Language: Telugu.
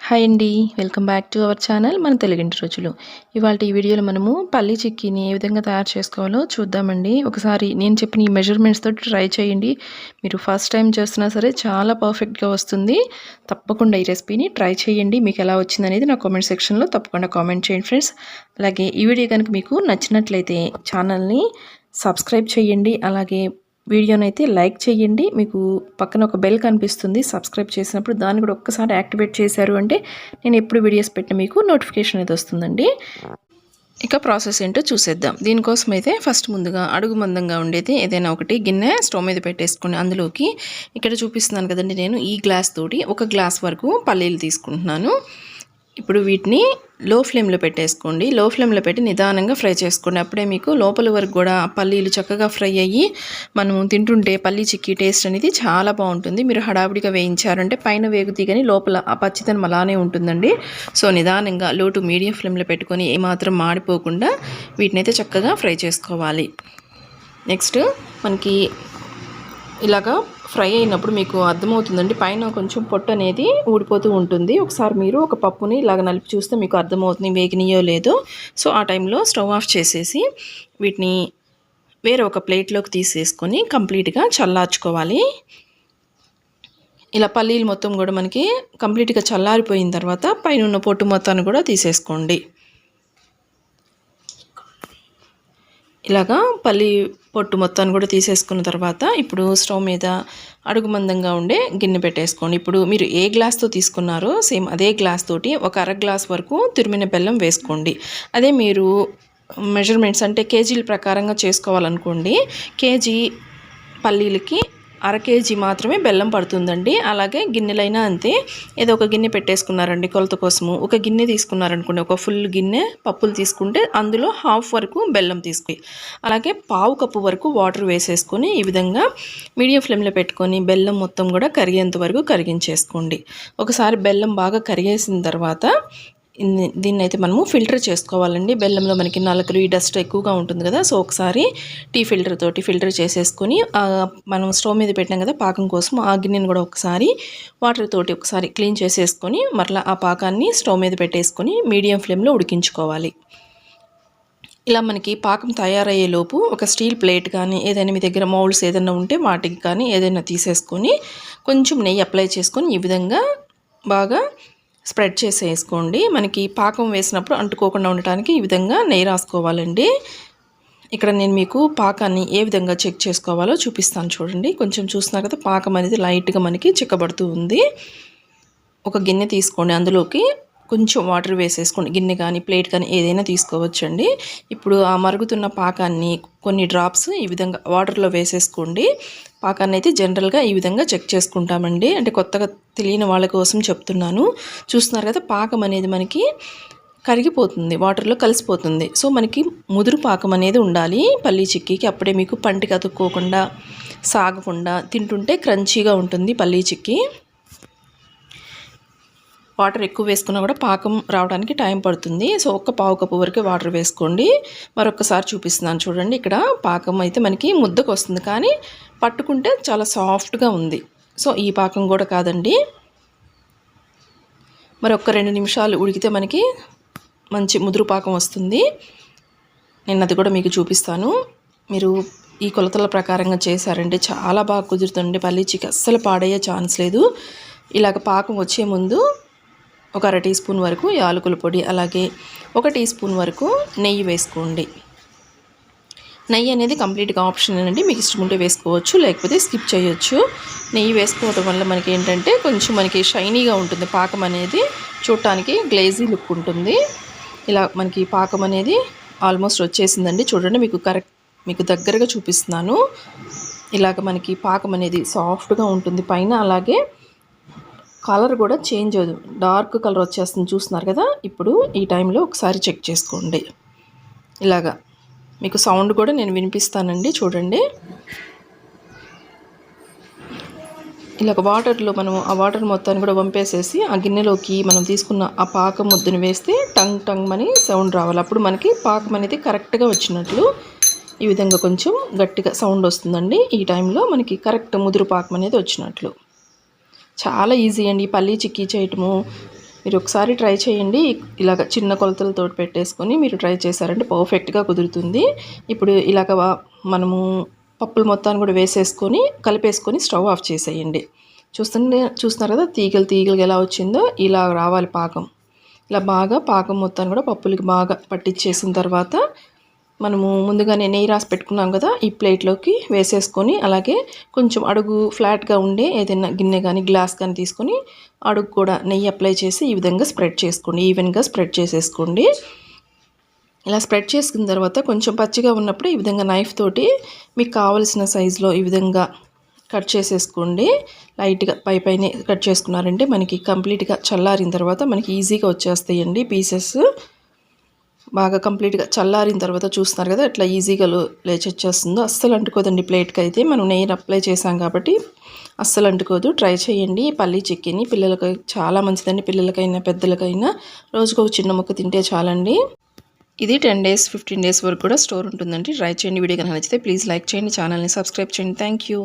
హాయ్ అండి, welcome back to our channel మన తెలుగింటి రుచులు. ఇవాళ ఈ వీడియోలో మనము పల్లీ చిక్కీని ఏ విధంగా తయారు చేసుకోవాలో చూద్దామండి. ఒకసారి నేను చెప్పిన ఈ మెజర్మెంట్స్ తోటి ట్రై చేయండి. మీరు ఫస్ట్ టైం చేస్తున్నా సరే చాలా పర్ఫెక్ట్గా వస్తుంది. తప్పకుండా ఈ రెసిపీని ట్రై చేయండి. మీకు ఎలా వచ్చిందనేది నా కామెంట్ సెక్షన్లో తప్పకుండా కామెంట్ చేయండి ఫ్రెండ్స్. అలాగే ఈ వీడియో కనుక మీకు నచ్చినట్లయితే ఛానల్ని సబ్స్క్రైబ్ చేయండి. అలాగే వీడియోనైతే లైక్ చేయండి. మీకు పక్కన ఒక బెల్ కనిపిస్తుంది, సబ్స్క్రైబ్ చేసినప్పుడు దాన్ని కూడా ఒక్కసారి యాక్టివేట్ చేశారు అంటే నేను ఎప్పుడు వీడియోస్ పెట్టిన మీకు నోటిఫికేషన్ అయితే వస్తుందండి. ఇక ప్రాసెస్ ఏంటో చూసేద్దాం. దీనికోసం అయితే ఫస్ట్ ముందుగా అడుగు మందంగా ఉండేది ఏదైనా ఒకటి గిన్నె స్టవ్ మీద పెట్టేసుకొని అందులోకి ఇక్కడ చూపిస్తున్నాను కదండి, నేను ఈ గ్లాస్ తోటి 1 గ్లాస్ వరకు పల్లీలు తీసుకుంటున్నాను. ఇప్పుడు వీటిని లో ఫ్లేమ్లో పెట్టేసుకోండి. లో ఫ్లేమ్లో పెట్టి నిదానంగా ఫ్రై చేసుకోండి. అప్పుడే మీకు లోపల వరకు కూడా పల్లీలు చక్కగా ఫ్రై అయ్యి మనం తింటుంటే పల్లీ చిక్కీ టేస్ట్ అనేది చాలా బాగుంటుంది. మీరు హడావిడిగా వేయించారంటే పైన వేగుతీ కానీ లోపల ఆ పచ్చితనం అలానే ఉంటుందండి. సో నిదానంగా లో టు మీడియం ఫ్లేమ్లో పెట్టుకొని ఏమాత్రం మాడిపోకుండా వీటినైతే చక్కగా ఫ్రై చేసుకోవాలి. నెక్స్ట్ మనకి ఇలాగా ఫ్రై అయినప్పుడు మీకు అర్థమవుతుందండి, పైన కొంచెం పొట్టు అనేది ఊడిపోతూ ఉంటుంది. ఒకసారి మీరు ఒక పప్పుని ఇలాగ నలిపి చూస్తే మీకు అర్థమవుతుంది వేగినాయో లేదో. సో ఆ టైంలో స్టవ్ ఆఫ్ చేసేసి వీటిని వేరే ఒక ప్లేట్లోకి తీసేసుకొని కంప్లీట్గా చల్లార్చుకోవాలి. ఇలా పల్లీలు మొత్తం కూడా మనకి కంప్లీట్గా చల్లారిపోయిన తర్వాత పైన ఉన్న పొట్టు మొత్తాన్ని కూడా తీసేసుకోండి. ఇలాగా పల్లి పొట్టు మొత్తాన్ని కూడా తీసేసుకున్న తర్వాత ఇప్పుడు స్టవ్ మీద అడుగు మందంగా ఉండే గిన్నె పెట్టేసుకోండి. ఇప్పుడు మీరు ఏ గ్లాస్తో తీసుకున్నారో సేమ్ అదే గ్లాస్ తోటి 1/2 గ్లాస్ వరకు తురిమిన బెల్లం వేసుకోండి. అదే మీరు మెజర్మెంట్స్ అంటే కేజీల ప్రకారంగా చేసుకోవాలనుకోండి, కేజీ పల్లీలకి 1/2 కేజీ మాత్రమే బెల్లం పడుతుందండి. అలాగే గిన్నెలైనా అంతే. ఏదో ఒక గిన్నె పెట్టేసుకున్నారండి కొలత కోసము, ఒక గిన్నె తీసుకున్నారనుకోండి, ఒక ఫుల్ గిన్నె పప్పులు తీసుకుంటే అందులో హాఫ్ వరకు బెల్లం తీసుకుని అలాగే 1/2 కప్పు వరకు వాటర్ వేసేసుకొని ఈ విధంగా మీడియం ఫ్లేమ్లో పెట్టుకొని బెల్లం మొత్తం కూడా కరిగేంత వరకు కరిగించేసుకోండి. ఒకసారి బెల్లం బాగా కరిగేసిన తర్వాత దీన్ని అయితే మనము ఫిల్టర్ చేసుకోవాలండి. బెల్లంలో మనకి నలకలు ఈ డస్ట్ ఎక్కువగా ఉంటుంది కదా. సో ఒకసారి టీ ఫిల్టర్ తోటి ఫిల్టర్ చేసేసుకొని మనం స్టవ్ మీద పెట్టినాం కదా పాకం కోసం, ఆ గిన్నెని కూడా ఒకసారి వాటర్ తోటి ఒకసారి క్లీన్ చేసేసుకొని మరలా ఆ పాకాన్ని స్టవ్ మీద పెట్టేసుకొని మీడియం ఫ్లేమ్లో ఉడికించుకోవాలి. ఇలా మనకి పాకం తయారయ్యేలోపు ఒక స్టీల్ ప్లేట్ కానీ ఏదైనా మీ దగ్గర మౌల్డ్స్ ఏదైనా ఉంటే వాటికి కానీ ఏదైనా తీసేసుకొని కొంచెం నెయ్యి అప్లై చేసుకొని ఈ విధంగా బాగా స్ప్రెడ్ చేసేసుకోండి. మనకి పాకం వేసినప్పుడు అంటుకోకుండా ఉండటానికి ఈ విధంగా నెయ్యి రాసుకోవాలండి. ఇక్కడ నేను మీకు పాకాన్ని ఏ విధంగా చెక్ చేసుకోవాలో చూపిస్తాను చూడండి. కొంచెం చూస్తున్నారు కదా, పాకం అనేది లైట్గా మనకి చిక్కబడుతూ ఉంది. ఒక గిన్నె తీసుకోండి, అందులోకి కొంచెం వాటర్ వేసేసుకోండి. గిన్నె కానీ ప్లేట్ కానీ ఏదైనా తీసుకోవచ్చండి. ఇప్పుడు ఆ మరుగుతున్న పాకాన్ని కొన్ని డ్రాప్స్ ఈ విధంగా వాటర్లో వేసేసుకోండి. పాకాన్ని అయితే జనరల్గా ఈ విధంగా చెక్ చేసుకుంటామండి, అంటే కొత్తగా తెలియని వాళ్ళ కోసం చెప్తున్నాను. చూస్తున్నారు కదా, పాకం అనేది మనకి కరిగిపోతుంది, వాటర్లో కలిసిపోతుంది. సో మనకి ముదురు పాకం అనేది ఉండాలి పల్లీ చిక్కీకి. అప్పుడే మీకు పంటికి అతుక్కోకుండా సాగకుండా తింటుంటే క్రంచీగా ఉంటుంది పల్లీ చిక్కీ. వాటర్ ఎక్కువ వేసుకున్నా కూడా పాకం రావడానికి టైం పడుతుంది. సో 1/4 కప్పు వరకు వాటర్ వేసుకోండి. మరొకసారి చూపిస్తున్నాను చూడండి. ఇక్కడ పాకం అయితే మనకి ముద్దకు వస్తుంది, కానీ పట్టుకుంటే చాలా సాఫ్ట్గా ఉంది. సో ఈ పాకం కూడా కాదండి. మరొక 2 నిమిషాలు ఉడికితే మనకి మంచి ముదురు పాకం వస్తుంది. నేను అది కూడా మీకు చూపిస్తాను. మీరు ఈ కొలతల ప్రకారంగా చేశారంటే చాలా బాగా కుదురుతుంది. పల్లీ చిక్కీ అస్సలు పాడయ్యే ఛాన్స్ లేదు. ఇలాగ పాకం వచ్చే ముందు ఒక 1/2 టీ స్పూన్ వరకు యాలకుల పొడి, అలాగే 1 టీ స్పూన్ వరకు నెయ్యి వేసుకోండి. నెయ్యి అనేది కంప్లీట్గా ఆప్షన్ అండి, మీకు ఇష్టం ఉంటే వేసుకోవచ్చు, లేకపోతే స్కిప్ చేయొచ్చు. నెయ్యి వేసుకోవడం వల్ల మనకి ఏంటంటే కొంచెం మనకి షైనీగా ఉంటుంది, పాకం అనేది చూడటానికి గ్లేజీ లుక్ ఉంటుంది. ఇలా మనకి పాకం అనేది ఆల్మోస్ట్ వచ్చేసిందండి. చూడండి, మీకు దగ్గరగా చూపిస్తున్నాను. ఇలాగ మనకి పాకం అనేది సాఫ్ట్గా ఉంటుంది పైన, అలాగే కలర్ కూడా చేంజ్ అవ్వదు, డార్క్ కలర్ వచ్చేస్తుంది. చూస్తున్నారు కదా, ఇప్పుడు ఈ టైంలో ఒకసారి చెక్ చేసుకోండి. ఇలాగా మీకు సౌండ్ కూడా నేను వినిపిస్తానండి, చూడండి. ఇలాగ వాటర్లో మనం ఆ వాటర్ మొత్తాన్ని కూడా వంపేసేసి ఆ గిన్నెలోకి మనం తీసుకున్న ఆ పాకం ముద్దను వేస్తే టంగ్ టంగ్ అని సౌండ్ రావాలి. అప్పుడు మనకి పాకం అనేది కరెక్ట్గా వచ్చినట్లు. ఈ విధంగా కొంచెం గట్టిగా సౌండ్ వస్తుందండి. ఈ టైంలో మనకి కరెక్ట్ ముదురు పాకం అనేది వచ్చినట్లు. చాలా ఈజీ అండి పల్లీ చిక్కీ చేయటము. మీరు ఒకసారి ట్రై చేయండి. ఇలాగ చిన్న కొలతలతో పెట్టేసుకొని మీరు ట్రై చేశారంటే పర్ఫెక్ట్గా కుదురుతుంది. ఇప్పుడు ఇలాగ మనము పప్పులు మొత్తాన్ని కూడా వేసేసుకొని కలిపేసుకొని స్టవ్ ఆఫ్ చేసేయండి. చూస్తున్నారు కదా తీగలుగా ఎలా వచ్చిందో ఇలా రావాలి పాకం. ఇలా బాగా పాకం మొత్తాన్ని కూడా పప్పులకి బాగా పట్టించేసిన తర్వాత మనము ముందుగానే నెయ్యి రాసి పెట్టుకున్నాం కదా, ఈ ప్లేట్లోకి వేసేసుకొని అలాగే కొంచెం అడుగు ఫ్లాట్గా ఉండే ఏదైనా గిన్నె కానీ గ్లాస్ కానీ తీసుకొని అడుగు కూడా నెయ్యి అప్లై చేసి ఈ విధంగా స్ప్రెడ్ చేసుకోండి. ఈవెన్గా స్ప్రెడ్ చేసేసుకోండి. ఇలా స్ప్రెడ్ చేసుకున్న తర్వాత కొంచెం పచ్చిగా ఉన్నప్పుడు ఈ విధంగా నైఫ్ తోటి మీకు కావలసిన సైజులో ఈ విధంగా కట్ చేసేసుకోండి. లైట్గా పైనే కట్ చేసుకున్నారంటే మనకి కంప్లీట్గా చల్లారిన తర్వాత మనకి ఈజీగా వచ్చేస్తాయండి పీసెస్. బాగా కంప్లీట్గా చల్లారిన తర్వాత చూస్తున్నారు కదా ఎట్లా ఈజీగా లేచొచ్చేస్తుందో. అస్సలు అంటుకోదండి ప్లేట్కి అయితే, మనం నెయ్యి అప్లై చేసాం కాబట్టి అస్సలు అంటుకోదు. ట్రై చేయండి. పల్లీ చిక్కీని పిల్లలకి చాలా మంచిదండి. పిల్లలకైనా పెద్దలకైనా రోజుకు ఒక చిన్న ముక్క తింటే చాలండి. ఇది 10 days 15 days వరకు కూడా స్టోర్ ఉంటుందండి. ట్రై చేయండి. వీడియో కనుక నచ్చితే ప్లీజ్ లైక్ చేయండి, ఛానల్ని సబ్స్క్రైబ్ చేయండి. Thank you.